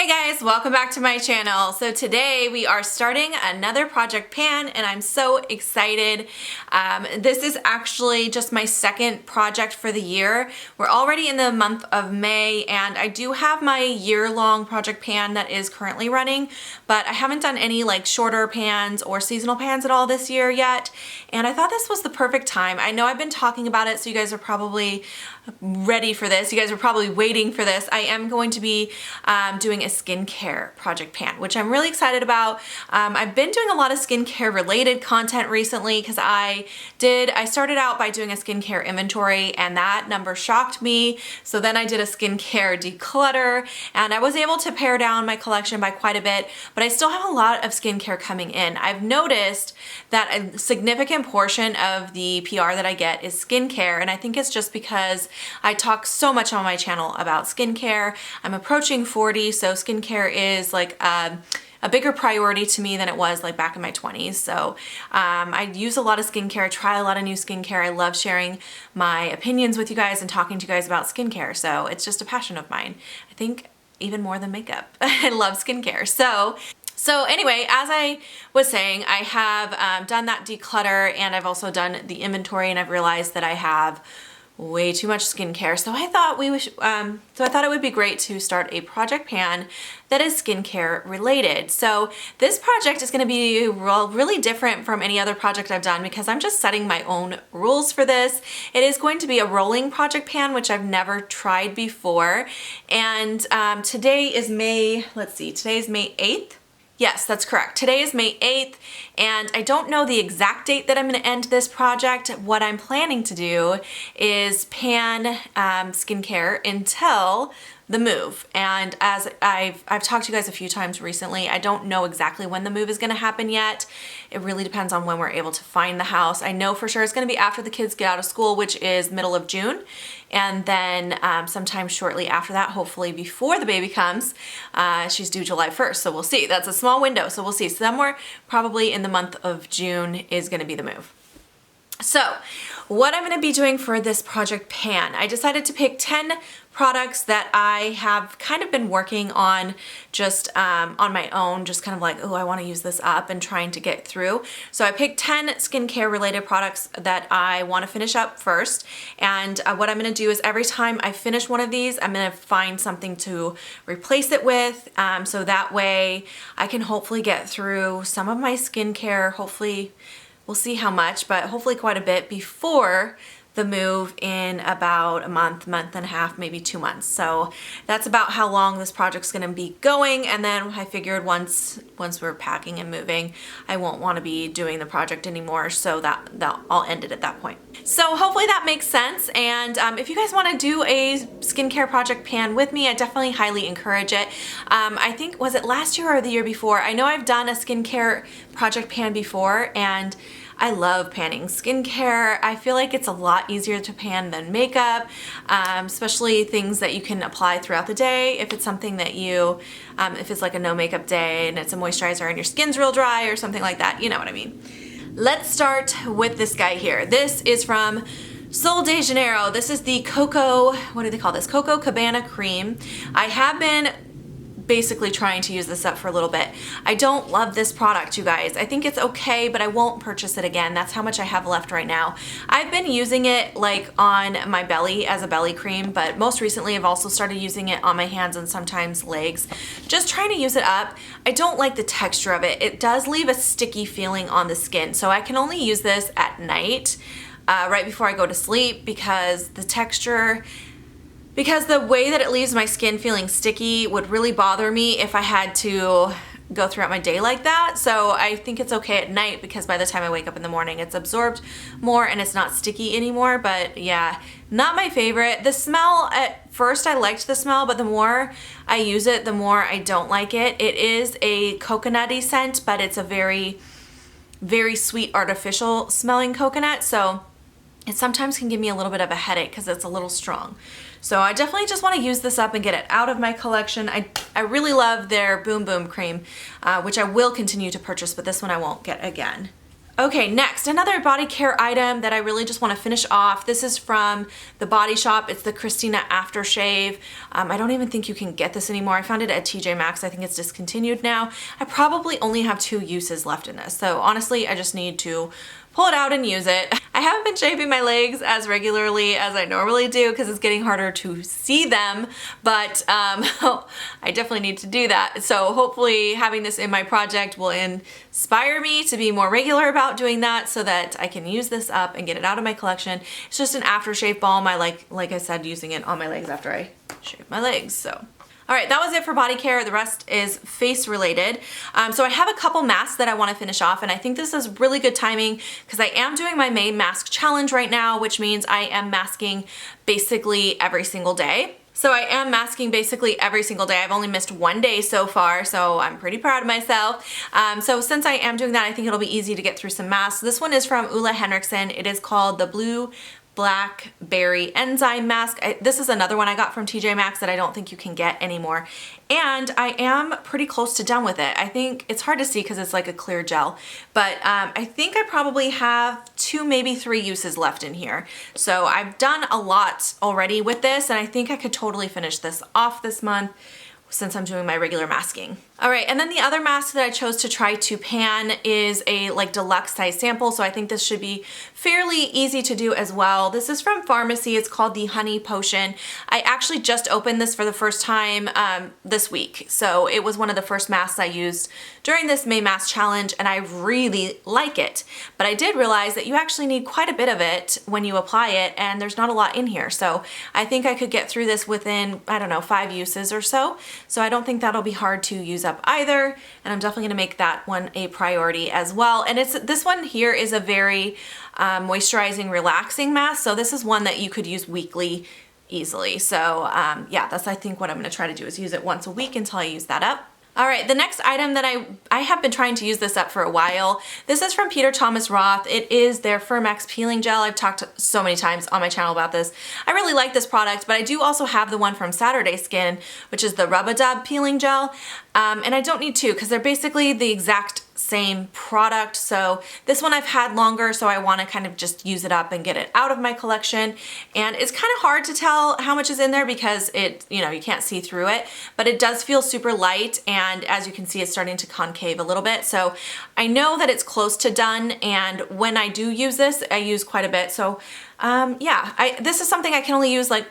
Guys, welcome back to my channel. So today we are starting another project pan and I'm so excited. This is actually just my second project for the year. We're already in the month of May and I do have my year-long project pan that is currently running, but I haven't done any like shorter pans or seasonal pans at all this year yet. And I thought this was the perfect time. I know I've been talking about it, so you guys are probably ready for this. You guys are probably waiting for this. I am going to be doing a skincare project pan, which I'm really excited about. I've been doing a lot of skincare related content recently because I started out by doing a skincare inventory and that number shocked me. So then I did a skincare declutter and I was able to pare down my collection by quite a bit, but I still have a lot of skincare coming in. I've noticed that a significant portion of the PR that I get is skincare, and I think it's just because I talk so much on my channel about skincare. I'm approaching 40, so skincare is like a bigger priority to me than it was like back in my 20s. So I use a lot of skincare, I try a lot of new skincare. I love sharing my opinions with you guys and talking to you guys about skincare. So it's just a passion of mine. I think even more than makeup. I love skincare. So anyway, as I was saying, I have done that declutter and I've also done the inventory and I've realized that I have way too much skincare. So I thought it would be great to start a project pan that is skincare related. So this project is going to be really different from any other project I've done because I'm just setting my own rules for this. It is going to be a rolling project pan, which I've never tried before. And today is May 8th. Yes, that's correct. Today is May 8th, and I don't know the exact date that I'm going to end this project. What I'm planning to do is pan skincare until the move. And as I've talked to you guys a few times recently, I don't know exactly when the move is going to happen yet. It really depends on when we're able to find the house. I know for sure it's going to be after the kids get out of school, which is middle of June. And then sometime shortly after that, hopefully before the baby comes, she's due July 1st. So we'll see. That's a small window. So we'll see. Somewhere probably in the month of June is going to be the move. So what I'm going to be doing for this project pan, I decided to pick 10 products that I have kind of been working on just on my own, just kind of like, oh, I want to use this up and trying to get through. So I picked 10 skincare related products that I want to finish up first. And what I'm going to do is every time I finish one of these, I'm going to find something to replace it with. So that way I can hopefully get through some of my skincare, hopefully. We'll see how much, but hopefully quite a bit before the move in about a month and a half, maybe 2 months. So that's about how long this project's gonna be going. And then I figured once we're packing and moving, I won't wanna be doing the project anymore. So that I'll end it at that point. So hopefully that makes sense. And if you guys wanna do a skincare project pan with me, I definitely highly encourage it. I think, was it last year or the year before? I know I've done a skincare project pan before and I love panning skincare. I feel like it's a lot easier to pan than makeup, especially things that you can apply throughout the day. If it's something that you, if it's like a no makeup day and it's a moisturizer and your skin's real dry or something like that, you know what I mean. Let's start with this guy here. This is from Sol de Janeiro. This is the Coco, what do they call this? Coco Cabana Cream. I have been basically trying to use this up for a little bit. I don't love this product, you guys. I think it's okay, but I won't purchase it again. That's how much I have left right now. I've been using it like on my belly as a belly cream, but most recently I've also started using it on my hands and sometimes legs. Just trying to use it up. I don't like the texture of it. It does leave a sticky feeling on the skin, so I can only use this at night, right before I go to sleep, because the texture, because the way that it leaves my skin feeling sticky would really bother me if I had to go throughout my day like that. So I think it's okay at night because by the time I wake up in the morning, it's absorbed more and it's not sticky anymore. But yeah, not my favorite. The smell, at first I liked the smell, but the more I use it, the more I don't like it. It is a coconutty scent, but it's a very, very sweet artificial smelling coconut. So it sometimes can give me a little bit of a headache because it's a little strong. So I definitely just want to use this up and get it out of my collection. I really love their Boom Boom cream, which I will continue to purchase, but this one I won't get again. Okay, next, another body care item that I really just want to finish off. This is from the Body Shop. It's the Kristina aftershave. I don't even think you can get this anymore. I found it at TJ Maxx. I think it's discontinued now. I probably only have 2 uses left in this. So honestly, I just need to pull it out and use it. I haven't been shaving my legs as regularly as I normally do because it's getting harder to see them, but I definitely need to do that. So hopefully having this in my project will inspire me to be more regular about doing that so that I can use this up and get it out of my collection. It's just an aftershave balm. I like I said, using it on my legs after I shave my legs, so. All right, that was it for body care. The rest is face related. So I have a couple masks that I want to finish off, and I think this is really good timing because I am doing my May mask challenge right now, which means I am masking basically every single day. So I am masking basically every single day. I've only missed 1 day so far, so I'm pretty proud of myself. So since I am doing that, I think it'll be easy to get through some masks. This one is from Ole Henriksen. It is called the Blue Blackberry Enzyme Mask. This is another one I got from TJ Maxx that I don't think you can get anymore. And I am pretty close to done with it. I think it's hard to see because it's like a clear gel, but I think I probably have 2, maybe 3 uses left in here. So I've done a lot already with this, and I think I could totally finish this off this month since I'm doing my regular masking. All right, and then the other mask that I chose to try to pan is a like deluxe size sample, so I think this should be fairly easy to do as well. This is from Pharmacy. It's called the Honey Potion. I actually just opened this for the first time this week, so it was one of the first masks I used during this May mask challenge, and I really like it. But I did realize that you actually need quite a bit of it when you apply it, and there's not a lot in here. So I think I could get through this within, I don't know, 5 uses or so. So I don't think that'll be hard to use up either, and I'm definitely gonna make that one a priority as well. And this one here is a very moisturizing, relaxing mask, so this is one that you could use weekly easily. So yeah, that's I think what I'm gonna try to do is use it once a week until I use that up. All right, the next item that I have been trying to use this up for a while. This is from Peter Thomas Roth. It is their Firmax peeling gel. I've talked so many times on my channel about this. I really like this product, but I do also have the one from Saturday Skin, which is the Rub-A-Dub peeling gel. And I don't need 2 because they're basically the exact same product. So this one I've had longer, so I want to kind of just use it up and get it out of my collection. And it's kind of hard to tell how much is in there because it, you know, you can't see through it, but it does feel super light, and as you can see, it's starting to concave a little bit. So I know that it's close to done, and when I do use this, I use quite a bit. So yeah, this is something I can only use like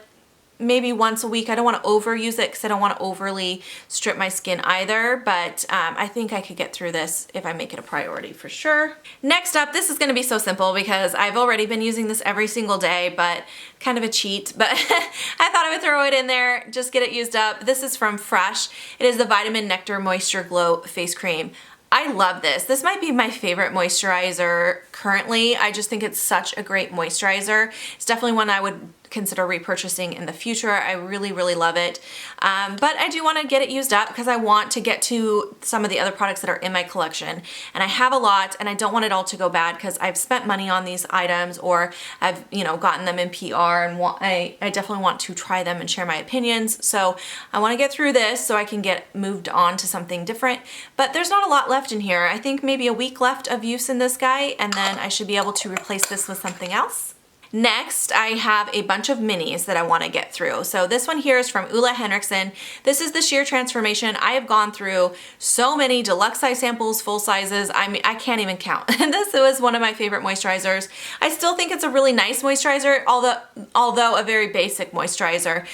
maybe once a week. I don't want to overuse it because I don't want to overly strip my skin either, but I think I could get through this if I make it a priority for sure. Next up, this is going to be so simple because I've already been using this every single day, but kind of a cheat, but I thought I would throw it in there, just get it used up. This is from Fresh. It is the Vitamin Nectar Moisture Glow Face Cream. I love this. This might be my favorite moisturizer currently. I just think it's such a great moisturizer. It's definitely one I would consider repurchasing in the future. I really, really love it. But I do want to get it used up because I want to get to some of the other products that are in my collection. And I have a lot, and I don't want it all to go bad because I've spent money on these items, or I've, you know, gotten them in PR, and I definitely want to try them and share my opinions. So I want to get through this so I can get moved on to something different. But there's not a lot left in here. I think maybe a week left of use in this guy, and then I should be able to replace this with something else. Next, I have a bunch of minis that I want to get through. So this one here is from Ole Henriksen. This is the Sheer Transformation. I have gone through so many deluxe size samples, full sizes. I mean, I can't even count. And this was one of my favorite moisturizers. I still think it's a really nice moisturizer, although a very basic moisturizer.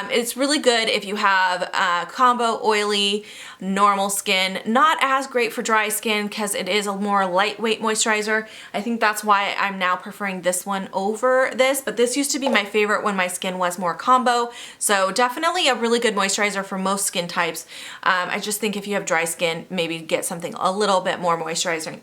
It's really good if you have combo oily, normal skin. Not as great for dry skin because it is a more lightweight moisturizer. I think that's why I'm now preferring this one over this, but this used to be my favorite when my skin was more combo. So definitely a really good moisturizer for most skin types. I just think if you have dry skin, maybe get something a little bit more moisturizing,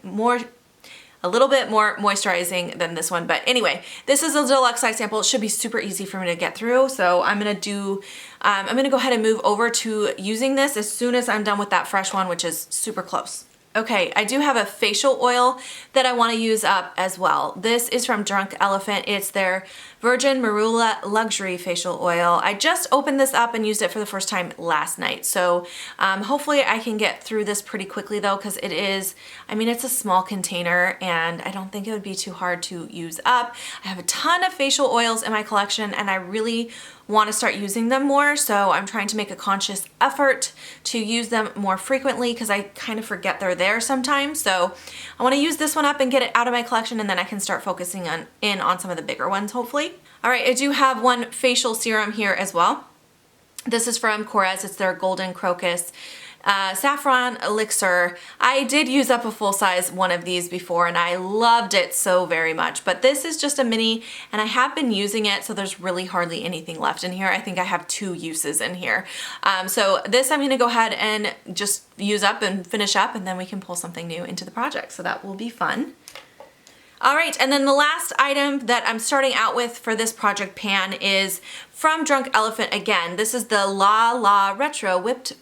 than this one. But anyway, this is a deluxe size sample. It should be super easy for me to get through. So I'm gonna go ahead and move over to using this as soon as I'm done with that Fresh one, which is super close. Okay, I do have a facial oil that I want to use up as well. This is from Drunk Elephant. It's their Virgin Marula Luxury Facial Oil. I just opened this up and used it for the first time last night. So hopefully I can get through this pretty quickly though, because it is, I mean, it's a small container and I don't think it would be too hard to use up. I have a ton of facial oils in my collection and I really want to start using them more, so I'm trying to make a conscious effort to use them more frequently because I kind of forget they're there sometimes. So I want to use this one up and get it out of my collection, and then I can start focusing on some of the bigger ones hopefully. All right, I do have one facial serum here as well. This is from Korres. It's their Golden Crocus Saffron Elixir. I did use up a full-size one of these before and I loved it so very much, but this is just a mini and I have been using it, so there's really hardly anything left in here. I think I have 2 uses in here. So this I'm gonna go ahead and just use up and finish up, and then we can pull something new into the project, so that will be fun. All right, and then the last item that I'm starting out with for this project pan is from Drunk Elephant again. This is the La La Retro Whipped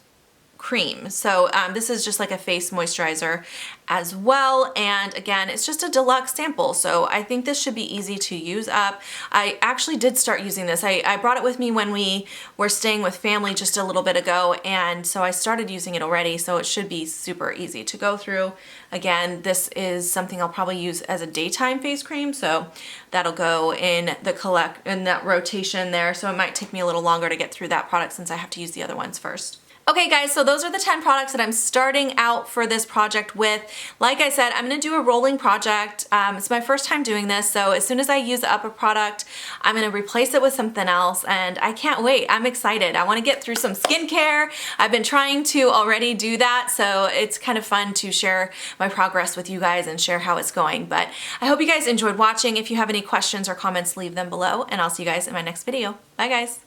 Cream. So this is just like a face moisturizer as well, and again it's just a deluxe sample, so I think this should be easy to use up. I actually did start using this. I brought it with me when we were staying with family just a little bit ago, and so I started using it already, so it should be super easy to go through. Again, this is something I'll probably use as a daytime face cream, so that'll go in that rotation there, so it might take me a little longer to get through that product since I have to use the other ones first. Okay guys, so those are the 10 products that I'm starting out for this project with. Like I said, I'm gonna do a rolling project. It's my first time doing this, so as soon as I use up a product, I'm gonna replace it with something else, and I can't wait. I'm excited. I wanna get through some skincare. I've been trying to already do that, so it's kind of fun to share my progress with you guys and share how it's going. But I hope you guys enjoyed watching. If you have any questions or comments, leave them below, and I'll see you guys in my next video. Bye guys.